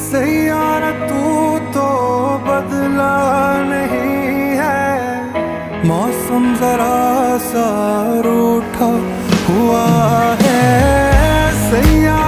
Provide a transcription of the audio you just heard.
सैयारा तू तो बदला नहीं है, मौसम जरा सा रूठा हुआ है। सैयारा